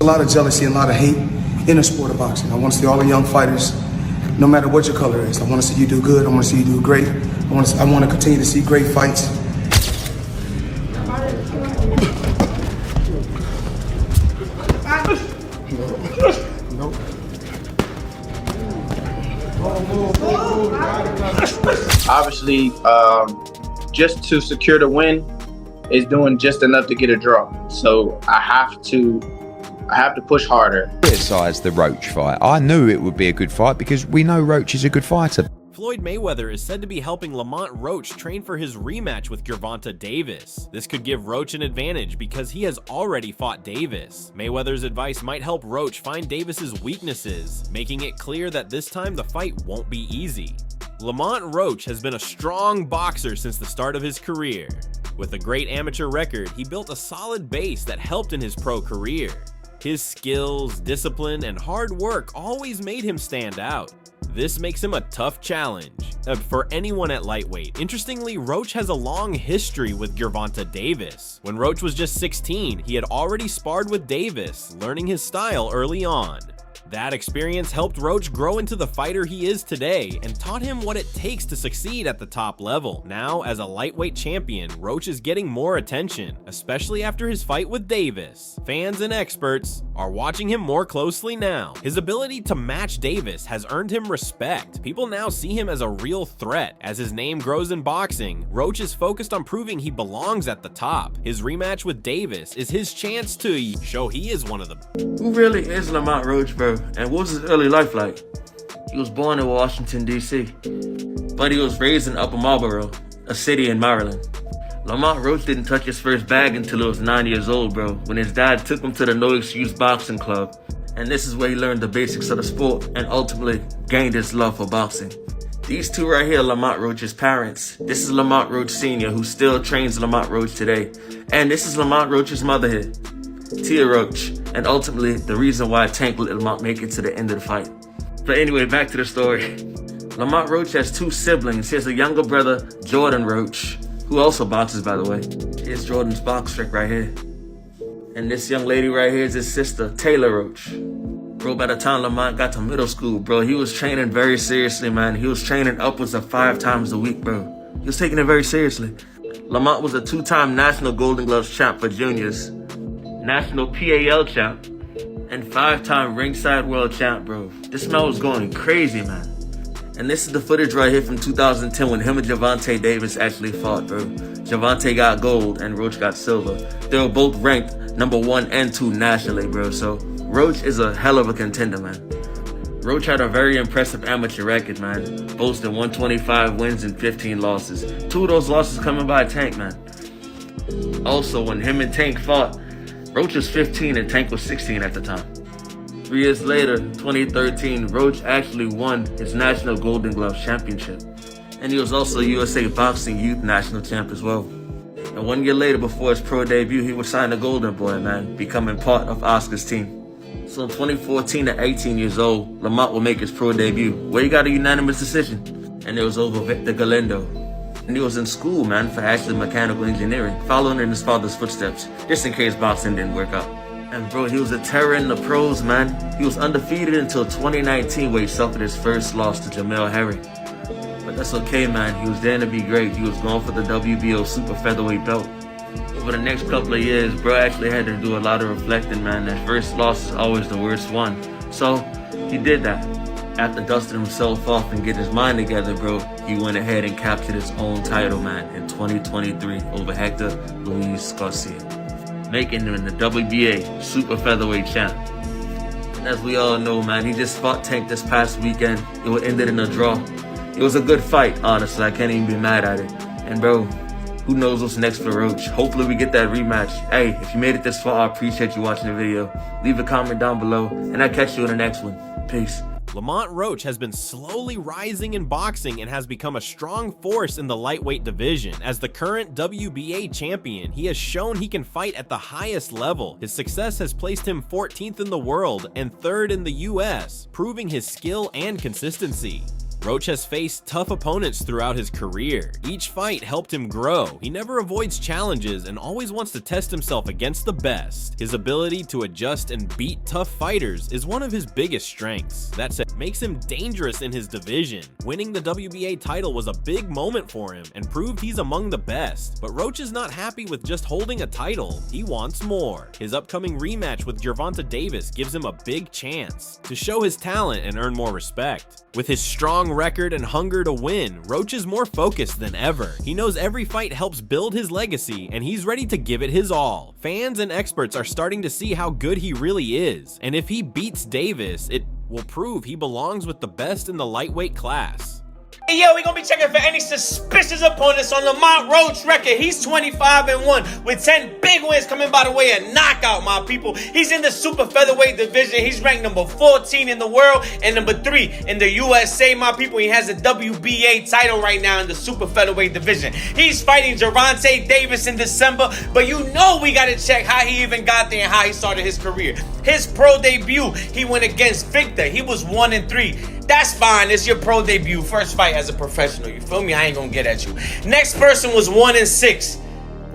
A lot of jealousy and a lot of hate in the sport of boxing. I want to see all the young fighters, no matter what your color is. I want to see you do good. I want to see you do great. I want to continue to see great fights. Obviously, just to secure the win is doing just enough to get a draw. So I have to push harder. Criticise the Roach fight. I knew it would be a good fight because we know Roach is a good fighter. Floyd Mayweather is said to be helping Lamont Roach train for his rematch with Gervonta Davis. This could give Roach an advantage because he has already fought Davis. Mayweather's advice might help Roach find Davis's weaknesses, making it clear that this time the fight won't be easy. Lamont Roach has been a strong boxer since the start of his career. With a great amateur record, he built a solid base that helped in his pro career. His skills, discipline, and hard work always made him stand out. This makes him a tough challenge for anyone at lightweight. Interestingly, Roach has a long history with Gervonta Davis. When Roach was just 16, he had already sparred with Davis, learning his style early on. That experience helped Roach grow into the fighter he is today and taught him what it takes to succeed at the top level. Now, as a lightweight champion, Roach is getting more attention, especially after his fight with Davis. Fans and experts are watching him more closely now. His ability to match Davis has earned him respect. People now see him as a real threat. As his name grows in boxing, Roach is focused on proving he belongs at the top. His rematch with Davis is his chance to show he is one of them. Who really is Lamont Roach, bro? And what was his early life like? He was born in Washington, D.C., but he was raised in Upper Marlboro, a city in Maryland. Lamont Roach didn't touch his first bag until he was 9 years old, bro, when his dad took him to the No Excuse Boxing Club. And this is where he learned the basics of the sport and ultimately gained his love for boxing. These two right here are Lamont Roach's parents. This is Lamont Roach Sr., who still trains Lamont Roach today. And this is Lamont Roach's mother here, Tia Roach, and ultimately the reason why Tank let Lamont make it to the end of the fight. But anyway, back to the story. Lamont Roach has two siblings. He has a younger brother, Jordan Roach, who also boxes, by the way. Here's Jordan's box trick right here. And this young lady right here is his sister, Taylor Roach. Bro, by the time Lamont got to middle school, bro, he was training very seriously, man. He was training upwards of 5 times a week, bro. He was taking it very seriously. Lamont was a 2-time National Golden Gloves champ for juniors, National PAL champ, and 5-time ringside world champ, bro. This man was going crazy, man. And this is the footage right here from 2010 when him and Gervonta Davis actually fought, bro. Gervonta got gold and Roach got silver. They were both ranked number 1 and 2 nationally, bro. So Roach is a hell of a contender, man. Roach had a very impressive amateur record, man, boasting 125 wins and 15 losses. 2 of those losses coming by Tank, man. Also, when him and Tank fought, Roach was 15 and Tank was 16 at the time. 3 years later, 2013, Roach actually won his National Golden Gloves Championship. And he was also USA Boxing Youth National Champ as well. And 1 year later, before his pro debut, he was signed a Golden Boy, man, becoming part of Oscar's team. So in 2014 at 18 years old, Lamont will make his pro debut, where he got a unanimous decision. And it was over Victor Galindo. And he was in school, man, for actually mechanical engineering, following in his father's footsteps, just in case boxing didn't work out. And bro, he was a terror in the pros, man. He was undefeated until 2019, where he suffered his first loss to Jamel Herring. But that's okay, man. He was there to be great. He was going for the WBO super featherweight belt. Over the next couple of years, bro actually had to do a lot of reflecting, man. That first loss is always the worst one. So he did that. After dusting himself off and getting his mind together, bro, he went ahead and captured his own title, man, in 2023 over Hector Luis Garcia, making him the WBA super featherweight champ. As we all know, man, he just fought Tank this past weekend. It ended in a draw. It was a good fight, honestly. I can't even be mad at it. And bro, who knows what's next for Roach? Hopefully we get that rematch. Hey, if you made it this far, I appreciate you watching the video. Leave a comment down below, and I'll catch you in the next one. Peace. Lamont Roach has been slowly rising in boxing and has become a strong force in the lightweight division. As the current WBA champion, he has shown he can fight at the highest level. His success has placed him 14th in the world and 3rd in the US, proving his skill and consistency. Roach has faced tough opponents throughout his career. Each fight helped him grow. He never avoids challenges and always wants to test himself against the best. His ability to adjust and beat tough fighters is one of his biggest strengths. That said, makes him dangerous in his division. Winning the WBA title was a big moment for him and proved he's among the best. But Roach is not happy with just holding a title. He wants more. His upcoming rematch with Gervonta Davis gives him a big chance to show his talent and earn more respect. With his strong record and hunger to win, Roach is more focused than ever. He knows every fight helps build his legacy, and he's ready to give it his all. Fans and experts are starting to see how good he really is, and if he beats Davis, it will prove he belongs with the best in the lightweight class. Hey, yo, we gonna be checking for any suspicious opponents on Lamont Roach record. He's 25-1 with 10 big wins coming by the way of knockout, my people. He's in the super featherweight division. He's ranked number 14 in the world and number 3 in the USA, my people. He has a WBA title right now in the super featherweight division. He's fighting Gervonta Davis in December, but you know we gotta check how he even got there and how he started his career. His pro debut, he went against Victor. He was 1-3. That's fine. It's your pro debut. First fight as a professional. You feel me? I ain't gonna get at you. Next person was 1-6.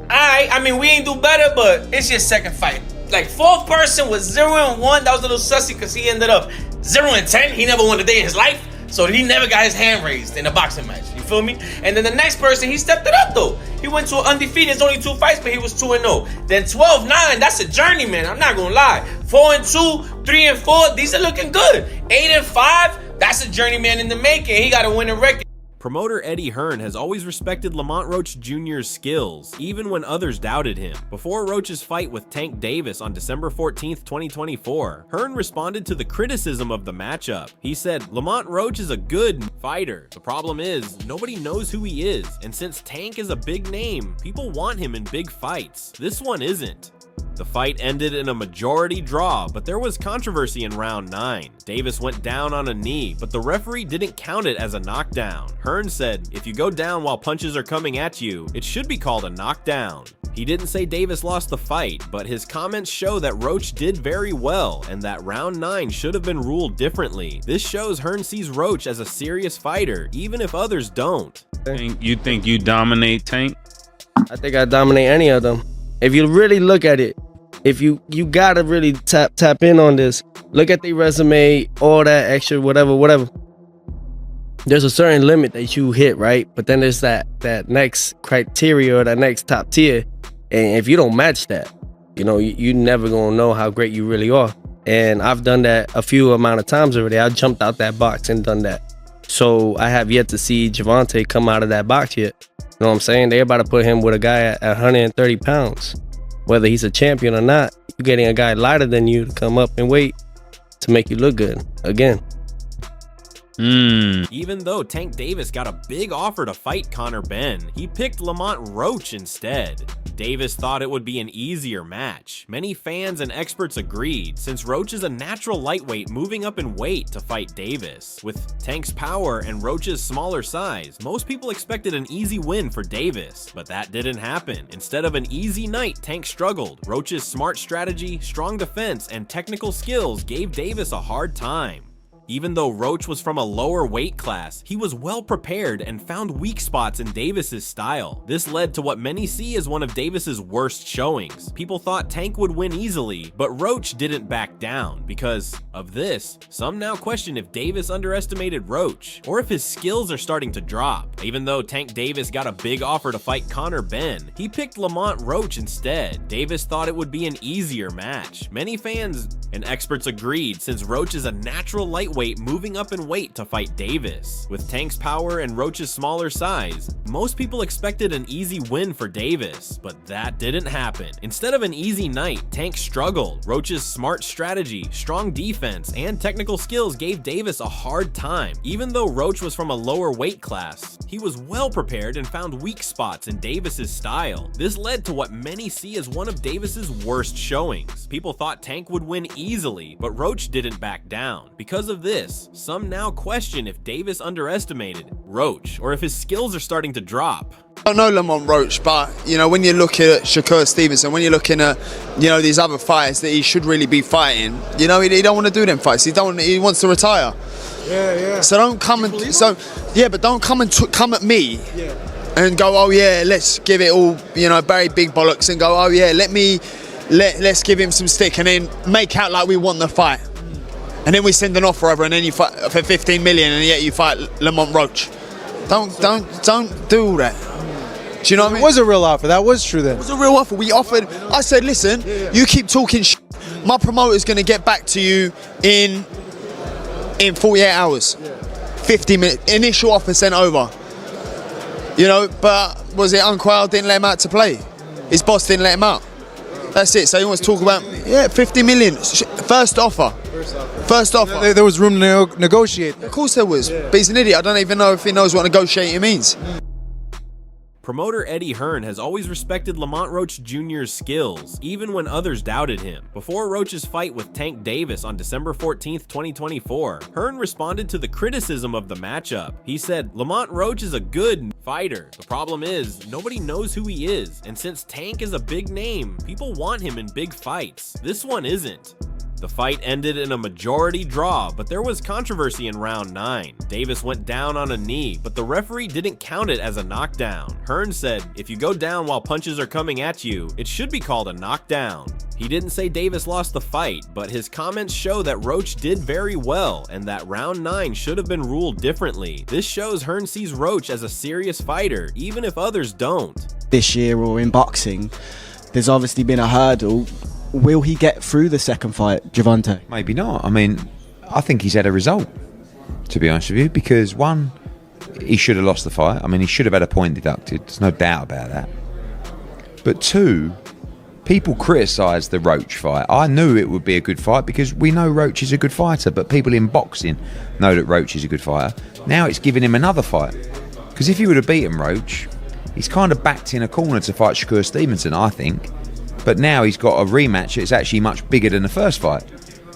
Alright, I mean, we ain't do better, but it's your second fight. Like, fourth person was 0-1. That was a little sussy because he ended up 0-10. He never won a day in his life. So he never got his hand raised in a boxing match. You feel me? And then the next person, he stepped it up though. He went to an undefeated. It's only 2 fights, but he was 2-0. Then 12-9, that's a journeyman. I'm not gonna lie. 4-2, 3-4, these are looking good. 8-5, that's a journeyman in the making. He got a winning record. Promoter Eddie Hearn has always respected Lamont Roach Jr.'s skills, even when others doubted him. Before Roach's fight with Tank Davis on December 14th, 2024, Hearn responded to the criticism of the matchup. He said, "Lamont Roach is a good fighter. The problem is, nobody knows who he is, and since Tank is a big name, people want him in big fights. This one isn't." The fight ended in a majority draw, but there was controversy in round 9. Davis went down on a knee, but the referee didn't count it as a knockdown. Hearn said, "If you go down while punches are coming at you, it should be called a knockdown." He didn't say Davis lost the fight, but his comments show that Roach did very well and that round 9 should have been ruled differently. This shows Hearn sees Roach as a serious fighter, even if others don't. You think you dominate Tank? I think I dominate any of them. If you really look at it, if you gotta really tap in on this, look at the resume, all that extra, whatever. There's a certain limit that you hit, right? But then there's that next criteria or that next top tier. And if you don't match that, you know, you never gonna know how great you really are. And I've done that a few amount of times already. I jumped out that box and done that. So I have yet to see Gervonta come out of that box yet. You know what I'm saying? They're about to put him with a guy at 130 pounds. Whether he's a champion or not, you're getting a guy lighter than you to come up and weight to make you look good again. Even though Tank Davis got a big offer to fight Conor Benn, he picked Lamont Roach instead. Davis thought it would be an easier match. Many fans and experts agreed, since Roach is a natural lightweight moving up in weight to fight Davis. With Tank's power and Roach's smaller size, most people expected an easy win for Davis, but that didn't happen. Instead of an easy night, Tank struggled. Roach's smart strategy, strong defense, and technical skills gave Davis a hard time. Even though Roach was from a lower weight class, he was well prepared and found weak spots in Davis's style. This led to what many see as one of Davis's worst showings. People thought Tank would win easily, but Roach didn't back down. Because of this, some now question if Davis underestimated Roach, or if his skills are starting to drop. Even though Tank Davis got a big offer to fight Conor Benn, he picked Lamont Roach instead. Davis thought it would be an easier match. Many fans and experts agreed, since Roach is a natural lightweight moving up in weight to fight Davis. With Tank's power and Roach's smaller size, most people expected an easy win for Davis, but that didn't happen. Instead of an easy night, Tank struggled. Roach's smart strategy, strong defense, and technical skills gave Davis a hard time. Even though Roach was from a lower weight class, he was well prepared and found weak spots in Davis's style. This led to what many see as one of Davis's worst showings. People thought Tank would win easily, but Roach didn't back down. Because of this, some now question if Davis underestimated Roach, or if his skills are starting to drop. I don't know Lamont Roach, but you know, when you're looking at Shakur Stevenson, when you're looking at, you know, these other fights that he should really be fighting, you know, he don't want to do them fights. He wants to retire. Yeah. So don't come and but don't come and come at me. Yeah. And go, oh yeah, let's give it all, very big bollocks, and go, oh yeah, let's give him some stick, and then make out like we want the fight, and then we send an offer over, and then you fight for 15 million, and yet you fight Lamont Roach. Don't do all that. Do you know what I mean? It was a real offer. That was true then. It was a real offer. We offered. I said, listen, you keep talking shit. My promoter's gonna get back to you in 48 hours. 50 minutes. Initial offer sent over. But was it Uncle Al didn't let him out to play? His boss didn't let him out. That's it. So he wants to talk about 50 million. First offer. There was room to negotiate. Of course there was. But he's an idiot. I don't even know if he knows what negotiating means. Promoter Eddie Hearn has always respected Lamont Roach Jr.'s skills, even when others doubted him. Before Roach's fight with Tank Davis on December 14th, 2024, Hearn responded to the criticism of the matchup. He said, Lamont Roach is a good fighter. The problem is, nobody knows who he is, and since Tank is a big name, people want him in big fights. This one isn't. The fight ended in a majority draw, but there was controversy in round 9. Davis went down on a knee, but the referee didn't count it as a knockdown. Hearn said, if you go down while punches are coming at you, it should be called a knockdown. He didn't say Davis lost the fight, but his comments show that Roach did very well and that round 9 should have been ruled differently. This shows Hearn sees Roach as a serious fighter, even if others don't. This year or in boxing, there's obviously been a hurdle. Will he get through the second fight, Gervonta? Maybe not. I mean, I think he's had a result, to be honest with you, because one, he should have lost the fight. I mean, he should have had a point deducted. There's no doubt about that. But two, people criticised the Roach fight. I knew it would be a good fight because we know Roach is a good fighter, but people in boxing know that Roach is a good fighter. Now it's giving him another fight. Because if he would have beaten Roach, he's kind of backed in a corner to fight Shakur Stevenson, I think. But now he's got a rematch that's actually much bigger than the first fight.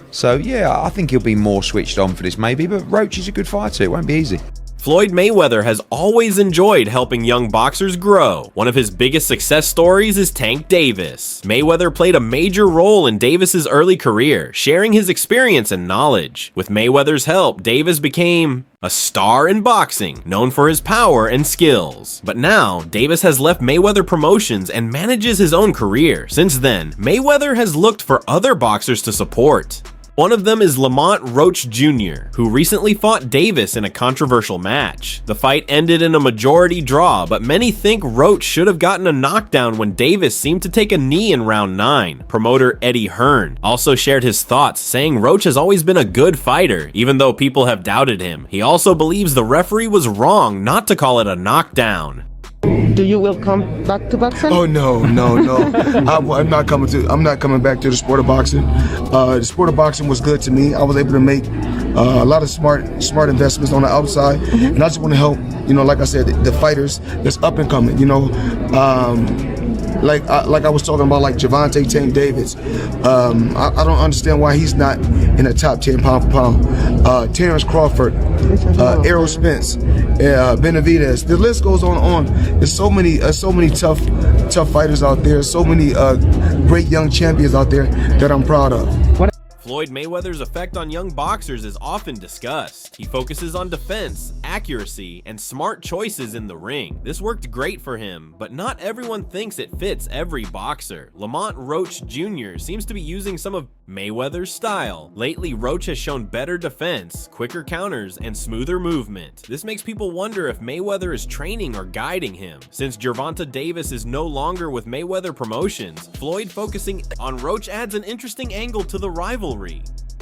So yeah, I think he'll be more switched on for this maybe, but Roach is a good fighter, it won't be easy. Floyd Mayweather has always enjoyed helping young boxers grow. One of his biggest success stories is Tank Davis. Mayweather played a major role in Davis's early career, sharing his experience and knowledge. With Mayweather's help, Davis became a star in boxing, known for his power and skills. But now, Davis has left Mayweather Promotions and manages his own career. Since then, Mayweather has looked for other boxers to support. One of them is Lamont Roach Jr., who recently fought Davis in a controversial match. The fight ended in a majority draw, but many think Roach should have gotten a knockdown when Davis seemed to take a knee in round 9. Promoter Eddie Hearn also shared his thoughts, saying Roach has always been a good fighter, even though people have doubted him. He also believes the referee was wrong not to call it a knockdown. Do you will come back to boxing? Oh no. I'm not coming back to the sport of boxing. The sport of boxing was good to me. I was able to make a lot of smart investments on the outside, and I just want to help. Like I said, the fighters that's up and coming. Like I was talking about, like Gervonta Tank Davis. I don't understand why he's not in the top 10 pound for pound. Terrence Crawford, Errol Spence, Benavidez. The list goes on and on. There's so many tough fighters out there. So many great young champions out there that I'm proud of. Floyd Mayweather's effect on young boxers is often discussed. He focuses on defense, accuracy, and smart choices in the ring. This worked great for him, but not everyone thinks it fits every boxer. Lamont Roach Jr. seems to be using some of Mayweather's style. Lately, Roach has shown better defense, quicker counters, and smoother movement. This makes people wonder if Mayweather is training or guiding him. Since Gervonta Davis is no longer with Mayweather Promotions, Floyd focusing on Roach adds an interesting angle to the rivalry.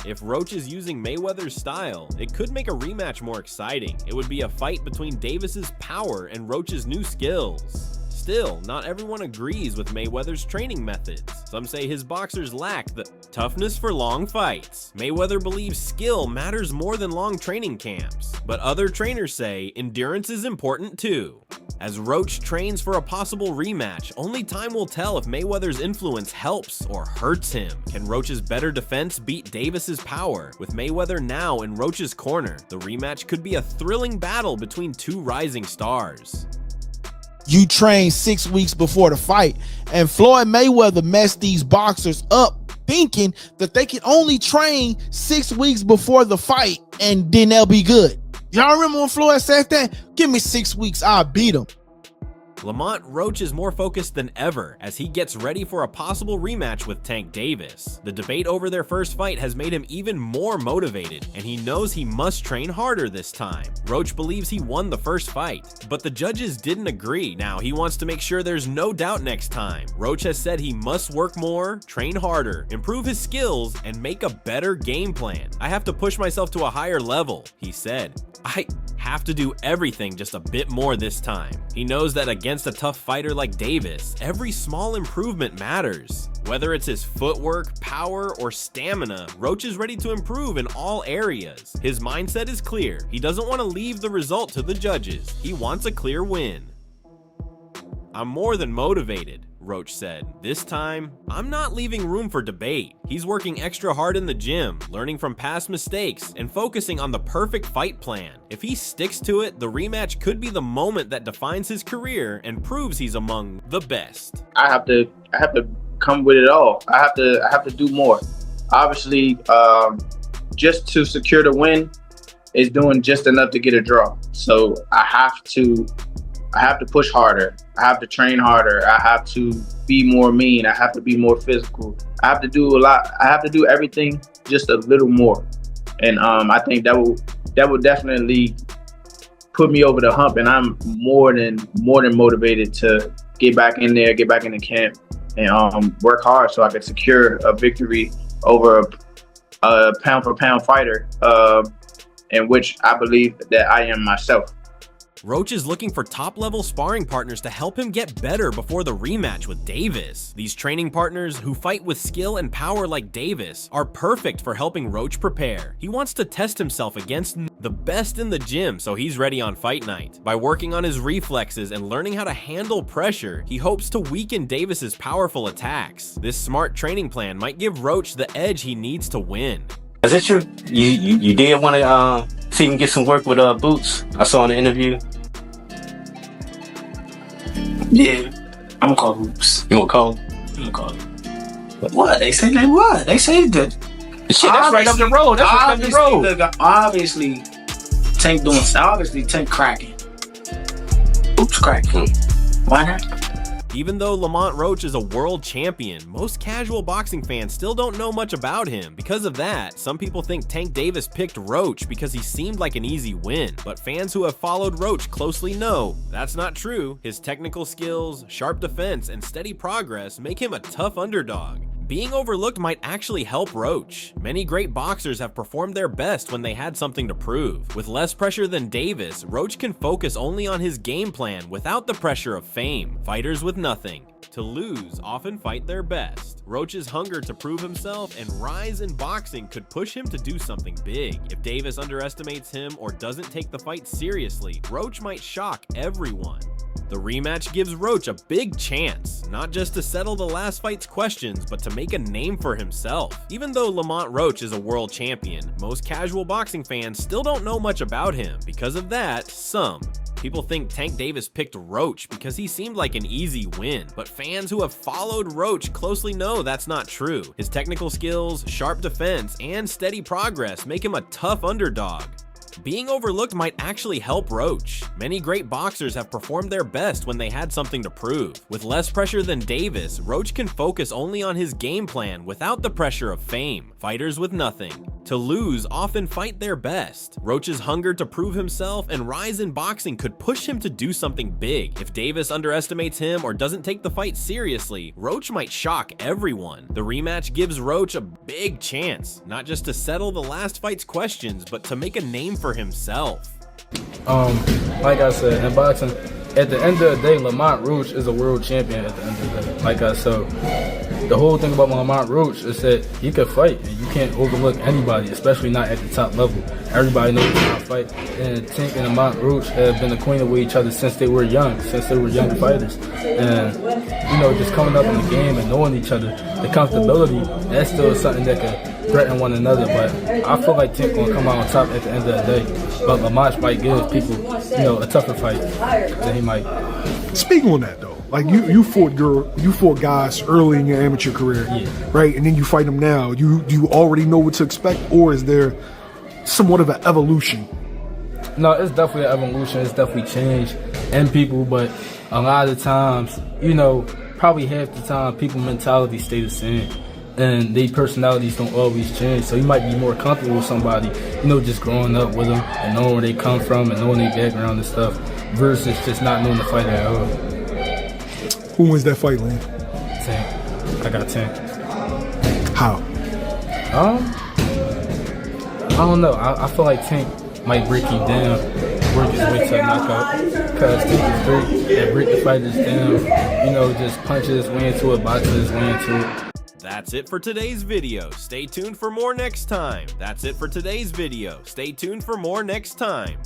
If Roach is using Mayweather's style, it could make a rematch more exciting. It would be a fight between Davis's power and Roach's new skills. Still, not everyone agrees with Mayweather's training methods. Some say his boxers lack the toughness for long fights. Mayweather believes skill matters more than long training camps, but other trainers say endurance is important too. As Roach trains for a possible rematch, only time will tell if Mayweather's influence helps or hurts him. Can Roach's better defense beat Davis's power? With Mayweather now in Roach's corner, the rematch could be a thrilling battle between two rising stars. You train 6 weeks before the fight, and Floyd Mayweather messed these boxers up thinking that they can only train 6 weeks before the fight and then they'll be good. Y'all remember when Floyd said that? Give me 6 weeks, I'll beat him. Lamont Roach is more focused than ever as he gets ready for a possible rematch with Tank Davis. The debate over their first fight has made him even more motivated, and he knows he must train harder this time. Roach believes he won the first fight, but the judges didn't agree. Now he wants to make sure there's no doubt next time. Roach has said he must work more, train harder, improve his skills, and make a better game plan. I have to push myself to a higher level, he said. I have to do everything just a bit more this time. He knows that against a tough fighter like Davis, every small improvement matters. Whether it's his footwork, power, or stamina, Roach is ready to improve in all areas. His mindset is clear. He doesn't want to leave the result to the judges. He wants a clear win. I'm more than motivated, Roach said. This time, I'm not leaving room for debate. He's working extra hard in the gym, learning from past mistakes, and focusing on the perfect fight plan. If he sticks to it, the rematch could be the moment that defines his career and proves he's among the best. I have to come with it all. I have to do more. Obviously, just to secure the win is doing just enough to get a draw. So I have to push harder. I have to train harder. I have to be more mean. I have to be more physical. I have to do a lot. I have to do everything just a little more. And I think that will definitely put me over the hump. And I'm more than motivated to get back in there, get back in the camp, and work hard so I can secure a victory over a pound for pound fighter, in which I believe that I am myself. Roach is looking for top-level sparring partners to help him get better before the rematch with Davis. These training partners, who fight with skill and power like Davis, are perfect for helping Roach prepare. He wants to test himself against the best in the gym so he's ready on fight night. By working on his reflexes and learning how to handle pressure, he hopes to weaken Davis's powerful attacks. This smart training plan might give Roach the edge he needs to win. Is it true? You did want to see him get some work with Boots? I saw in the interview. Yeah, I'm gonna call Boots. You wanna call him? I'm gonna call him. What? They say what? They say that. Shit, that's right up the road. That's right up the road. Look, obviously, Tank cracking. Boots cracking. Why not? Even though Lamont Roach is a world champion, most casual boxing fans still don't know much about him. Because of that, some people think Tank Davis picked Roach because he seemed like an easy win. But fans who have followed Roach closely know that's not true. His technical skills, sharp defense, and steady progress make him a tough underdog. Being overlooked might actually help Roach. Many great boxers have performed their best when they had something to prove. With less pressure than Davis, Roach can focus only on his game plan without the pressure of fame. Fighters with nothing to lose often fight their best. Roach's hunger to prove himself and rise in boxing could push him to do something big. If Davis underestimates him or doesn't take the fight seriously, Roach might shock everyone. The rematch gives Roach a big chance, not just to settle the last fight's questions, but to make a name for himself. Even though Lamont Roach is a world champion, most casual boxing fans still don't know much about him. Because of that, some people think Tank Davis picked Roach because he seemed like an easy win, but fans who have followed Roach closely know that's not true. His technical skills, sharp defense, and steady progress make him a tough underdog. Being overlooked might actually help Roach. Many great boxers have performed their best when they had something to prove. With less pressure than Davis, Roach can focus only on his game plan without the pressure of fame. Fighters with nothing to lose often fight their best. Roach's hunger to prove himself and rise in boxing could push him to do something big. If Davis underestimates him or doesn't take the fight seriously, Roach might shock everyone. The rematch gives Roach a big chance, not just to settle the last fight's questions, but to make a name for himself. Like I said, in boxing, at the end of the day, Lamont Roach is a world champion at the end of the day. Like I said, the whole thing about Lamont Roach is that he can fight, and you can't overlook anybody, especially not at the top level. Everybody knows he can fight, and Tank and Lamont Roach have been acquainted with each other since they were young fighters. And, you know, just coming up in the game and knowing each other, the comfortability, that's still something that can threaten one another. But I feel like Tank gonna come out on top at the end of the day. But Lamont might give people, you know, a tougher fight than he might. Speaking on that though, Like you fought guys early in your amateur career, right? And then you fight them now. Do you already know what to expect, or is there somewhat of an evolution? No, it's definitely an evolution. It's definitely change in people, but a lot of times, you know, probably half the time, people mentality stay the same, and their personalities don't always change. So you might be more comfortable with somebody, you know, just growing up with them and knowing where they come from and knowing their background and stuff, versus just not knowing the fighter at all. Who wins that fight, Lane? Tank. I got Tank. How? I don't know. I feel like Tank might break you down, work his way to a knockout, because Tank is great at break the fighters down, you know, just punches his way into it, boxes his way into it. That's it for today's video. Stay tuned for more next time. That's it for today's video. Stay tuned for more next time.